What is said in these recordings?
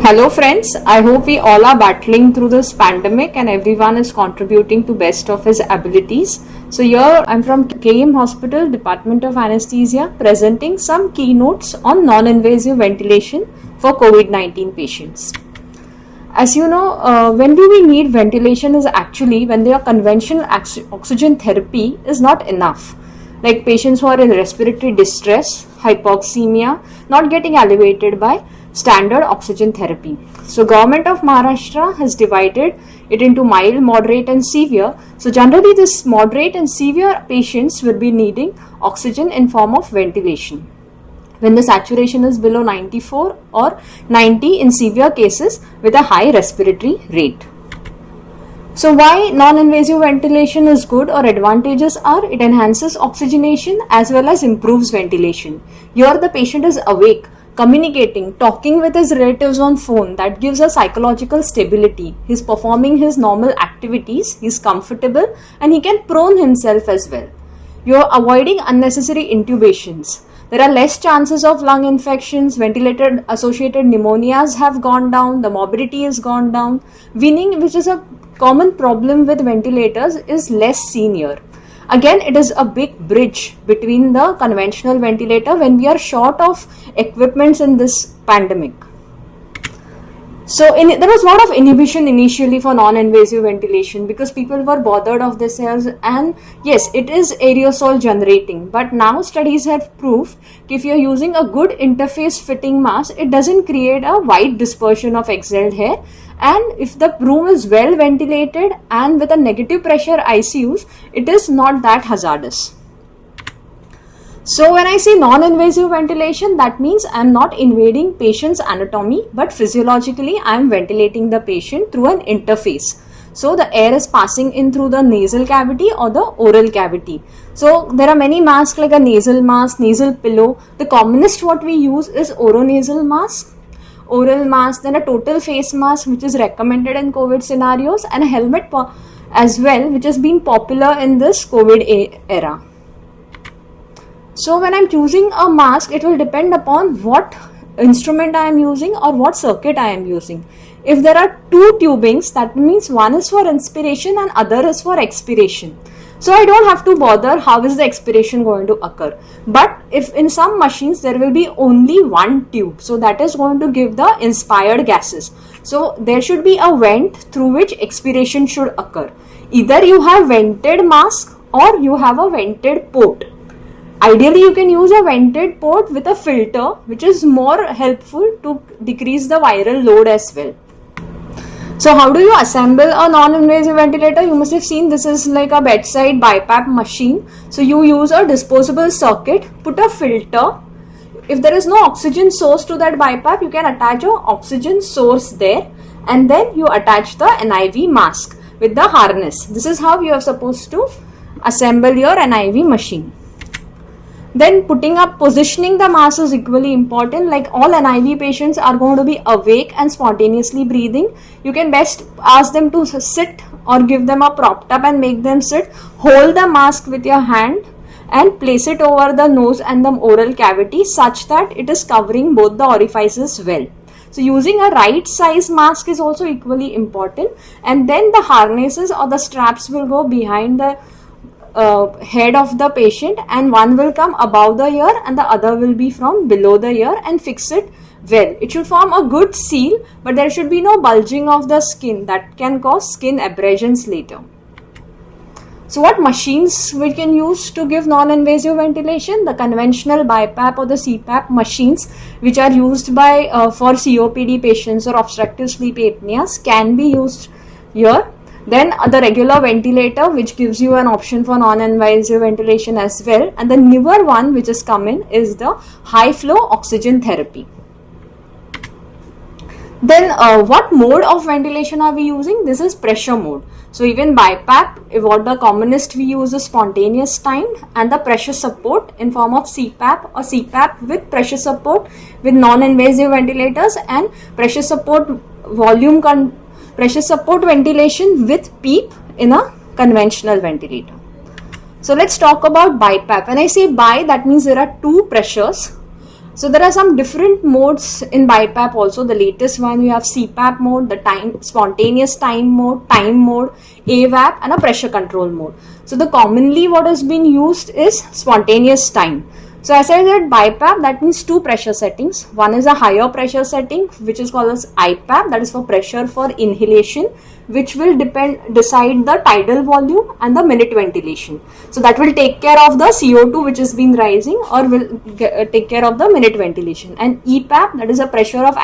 Hello friends, I hope we all are battling through this pandemic and everyone is contributing to best of his abilities. So here I'm from KM Hospital, Department of Anesthesia, presenting some keynotes on non-invasive ventilation for COVID-19 patients. As you know, when do we need ventilation is actually when their conventional oxygen therapy is not enough. Like patients who are in respiratory distress, hypoxemia, not getting elevated by standard oxygen therapy. So Government of Maharashtra has divided it into mild, moderate and severe. So generally this moderate and severe patients will be needing oxygen in form of ventilation when the saturation is below 94 or 90 in severe cases with a high respiratory rate. So why non-invasive ventilation is good or advantages are it enhances oxygenation as well as improves ventilation. Here the patient is awake, communicating, talking with his relatives on phone. That gives a psychological stability. He's performing his normal activities, he's comfortable and he can prone himself as well. You're avoiding unnecessary intubations. There are less chances of lung infections, ventilator associated pneumonias have gone down, the morbidity has gone down. Weaning, which is a common problem with ventilators, is less seen here. Again, it is a big bridge between the conventional ventilator when we are short of equipments in this pandemic. So there was a lot of inhibition initially for non-invasive ventilation because people were bothered of themselves, and yes, it is aerosol generating, but now studies have proved if you're using a good interface fitting mask, it doesn't create a wide dispersion of exhaled air, and if the room is well ventilated and with a negative pressure ICUs, it is not that hazardous. So when I say non-invasive ventilation, that means I am not invading patient's anatomy, but physiologically I am ventilating the patient through an interface. So the air is passing in through the nasal cavity or the oral cavity. So there are many masks like a nasal mask, nasal pillow. The commonest what we use is oronasal mask, oral mask, then a total face mask which is recommended in COVID scenarios, and a helmet as well, which has been popular in this COVID era. So when I'm choosing a mask, it will depend upon what instrument I am using or what circuit I am using. If there are two tubings, that means one is for inspiration and other is for expiration. So I don't have to bother how is the expiration going to occur. But if in some machines there will be only one tube, so that is going to give the inspired gases. So there should be a vent through which expiration should occur. Either you have vented mask or you have a vented port. Ideally, you can use a vented port with a filter, which is more helpful to decrease the viral load as well. So how do you assemble a non-invasive ventilator? You must have seen this is like a bedside BiPAP machine. So you use a disposable circuit, put a filter. If there is no oxygen source to that BiPAP, you can attach an oxygen source there, and then you attach the NIV mask with the harness. This is how you are supposed to assemble your NIV machine. Then positioning the mask is equally important. Like all NIV patients are going to be awake and spontaneously breathing. You can best ask them to sit or give them a propped up and make them sit. Hold the mask with your hand and place it over the nose and the oral cavity such that it is covering both the orifices well. So using a right size mask is also equally important. And then the harnesses or the straps will go behind the head of the patient, and one will come above the ear and the other will be from below the ear, and fix it well. It should form a good seal, but there should be no bulging of the skin that can cause skin abrasions later. So what machines we can use to give non-invasive ventilation? The conventional BiPAP or the CPAP machines, which are used by for COPD patients or obstructive sleep apneas, can be used here. Then the regular ventilator, which gives you an option for non-invasive ventilation as well. And the newer one which has come in is the high flow oxygen therapy. Then what mode of ventilation are we using? This is pressure mode. So even BiPAP, what the commonest we use is spontaneous timed, and the pressure support in form of CPAP or CPAP with pressure support with non-invasive ventilators, and pressure support pressure support ventilation with PEEP in a conventional ventilator. So let's talk about BiPAP. When I say bi, that means there are two pressures. So there are some different modes in BiPAP also. The latest one, we have CPAP mode, the spontaneous time mode, AVAP, and a pressure control mode. So the commonly what has been used is spontaneous time. So as I said, BiPAP, that means two pressure settings. One is a higher pressure setting, which is called as IPAP, that is for pressure for inhalation, which will decide the tidal volume and the minute ventilation. So that will take care of the CO2 which has been rising, or will take care of the minute ventilation. And EPAP, that is a pressure of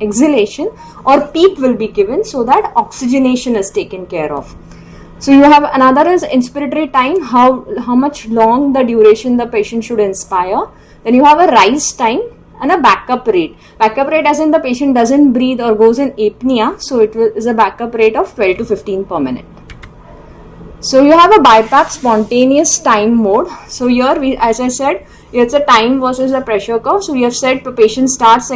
exhalation, or PEEP will be given, so that oxygenation is taken care of. So you have another is inspiratory time, how much long the duration the patient should inspire. Then you have a rise time and a backup rate. Backup rate as in the patient doesn't breathe or goes in apnea, so it is a backup rate of 12 to 15 per minute. So you have a BiPAP spontaneous time mode. So here, as I said, it's a time versus a pressure curve. So we have said the patient starts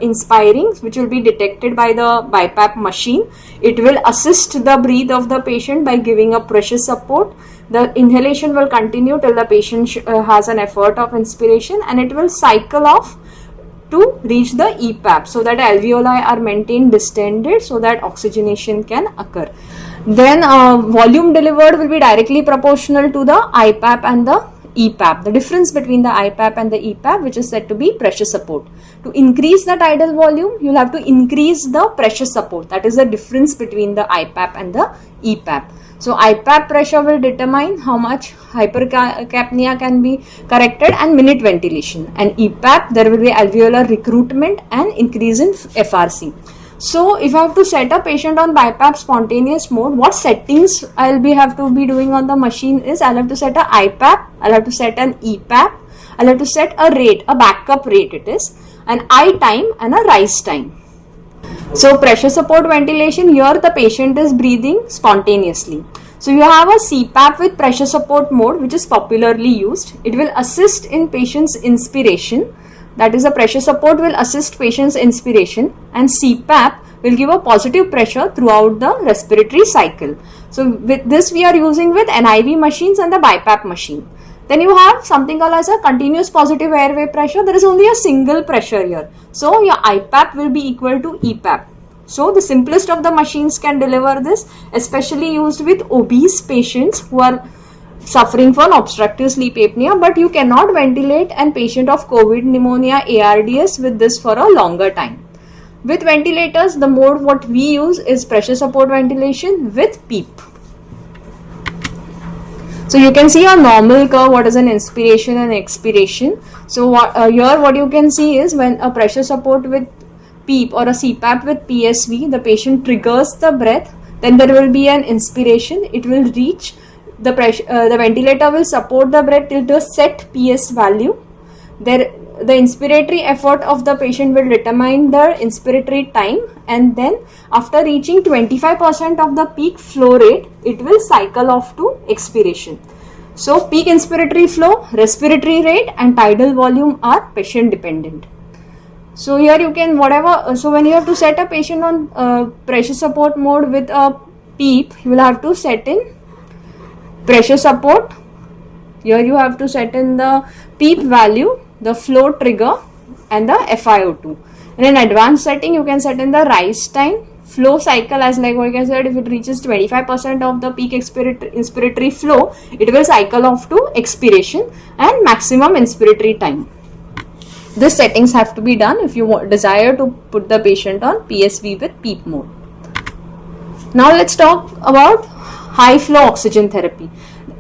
inspiring, which will be detected by the BiPAP machine. It will assist the breath of the patient by giving a pressure support. The inhalation will continue till the patient has an effort of inspiration, and it will cycle off to reach the EPAP, so that alveoli are maintained distended, so that oxygenation can occur. Then volume delivered will be directly proportional to the IPAP and the EPAP. The difference between the IPAP and the EPAP, which is said to be pressure support. To increase the tidal volume, you'll have to increase the pressure support. That is the difference between the IPAP and the EPAP. So IPAP pressure will determine how much hypercapnia can be corrected and minute ventilation. And EPAP, there will be alveolar recruitment and increase in FRC. So if I have to set a patient on BiPAP spontaneous mode, what settings I'll have to be doing on the machine is, I'll have to set a IPAP, I'll have to set an EPAP, I'll have to set a rate, a backup rate it is, an I time and a rise time. So pressure support ventilation, here the patient is breathing spontaneously. So you have a CPAP with pressure support mode, which is popularly used. It will assist in patient's inspiration. That is, the pressure support will assist patient's inspiration, and CPAP will give a positive pressure throughout the respiratory cycle. So with this we are using with NIV machines and the BiPAP machine. Then you have something called as a continuous positive airway pressure. There is only a single pressure here. So your IPAP will be equal to EPAP. So the simplest of the machines can deliver this, especially used with obese patients who are suffering from obstructive sleep apnea, but you cannot ventilate a patient of COVID pneumonia ARDS with this for a longer time. With ventilators, the mode what we use is pressure support ventilation with PEEP. So you can see a normal curve, what is an inspiration and expiration. So here what you can see is, when a pressure support with PEEP or a CPAP with PSV, the patient triggers the breath, then there will be an inspiration, it will reach the pressure, the ventilator will support the breath till the set PS value. The inspiratory effort of the patient will determine the inspiratory time, and then after reaching 25% of the peak flow rate, it will cycle off to expiration. So peak inspiratory flow, respiratory rate and tidal volume are patient dependent. So here you can so when you have to set a patient on pressure support mode with a PEEP, you will have to set in pressure support. Here you have to set in the PEEP value, the flow trigger and the FiO2. In an advanced setting, you can set in the rise time, flow cycle, as like what I said, if it reaches 25% of the peak inspiratory flow, it will cycle off to expiration, and maximum inspiratory time. These settings have to be done if you desire to put the patient on PSV with PEEP mode. Now let's talk about high flow oxygen therapy.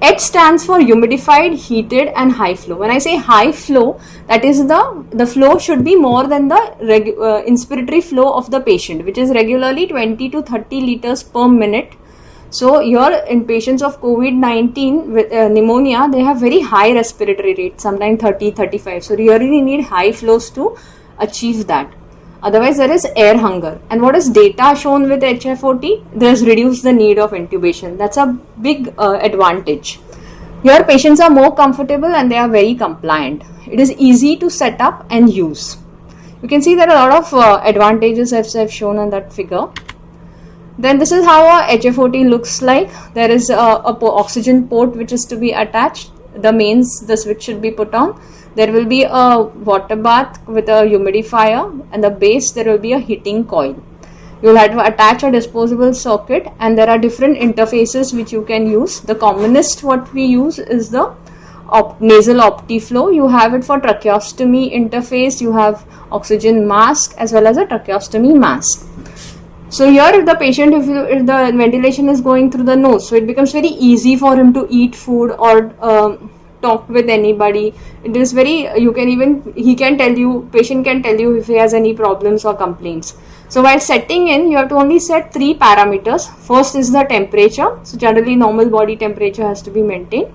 H stands for humidified, heated and high flow. When I say high flow, that is the flow should be more than the inspiratory flow of the patient, which is regularly 20 to 30 liters per minute. So here in patients of COVID-19 with pneumonia, they have very high respiratory rate, sometimes 30-35. So you really need high flows to achieve that. Otherwise, there is air hunger. And what is data shown with HFOT? This reduce the need of intubation. That's a big advantage. Here, patients are more comfortable and they are very compliant. It is easy to set up and use. You can see there are a lot of advantages as I've shown on that figure. Then this is how a HFOT looks like. There is a oxygen port which is to be attached the switch should be put on. There will be a water bath with a humidifier, and the base there will be a heating coil. You will have to attach a disposable socket, and there are different interfaces which you can use. The commonest what we use is the nasal optiflow. You have it for tracheostomy interface, you have oxygen mask as well as a tracheostomy mask. So here if the patient, if the ventilation is going through the nose, so it becomes very easy for him to eat food or talk with anybody. It is very, patient can tell you if he has any problems or complaints. So while setting in, you have to only set 3 parameters. First is the temperature. So generally normal body temperature has to be maintained.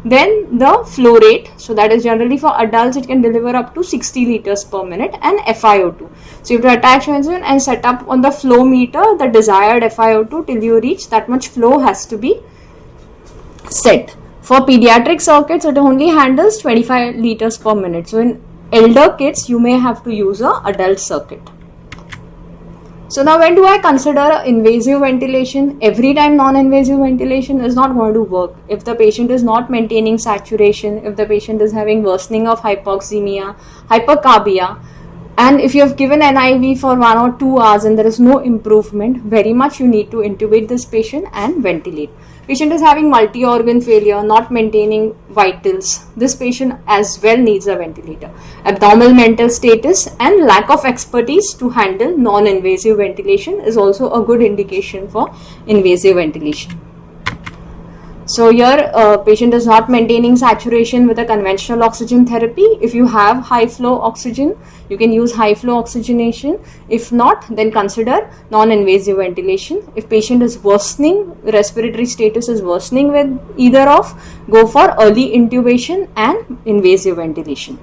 Then the flow rate, so that is generally for adults it can deliver up to 60 liters per minute, and FiO2. So you have to attach insulin and set up on the flow meter the desired FiO2 till you reach that much flow has to be set. For pediatric circuits it only handles 25 liters per minute. So in elder kids you may have to use a adult circuit. So now when do I consider invasive ventilation? Every time non-invasive ventilation is not going to work. If the patient is not maintaining saturation, if the patient is having worsening of hypoxemia, hypercarbia, and if you have given NIV for 1 or 2 hours and there is no improvement, very much you need to intubate this patient and ventilate. Patient is having multi-organ failure, not maintaining vitals. This patient as well needs a ventilator. Abnormal mental status and lack of expertise to handle non-invasive ventilation is also a good indication for invasive ventilation. So here patient is not maintaining saturation with a conventional oxygen therapy. If you have high flow oxygen, you can use high flow oxygenation. If not, then consider non-invasive ventilation. If patient is worsening, respiratory status is worsening with either of, go for early intubation and invasive ventilation.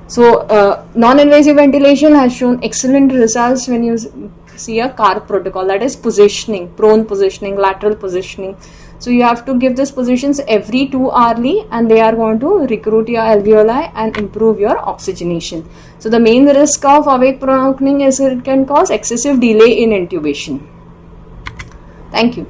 So non-invasive ventilation has shown excellent results when you see a CAR protocol, that is positioning, prone positioning, lateral positioning. So you have to give these positions every 2 hourly, and they are going to recruit your alveoli and improve your oxygenation. So the main risk of awake prone opening is it can cause excessive delay in intubation. Thank you.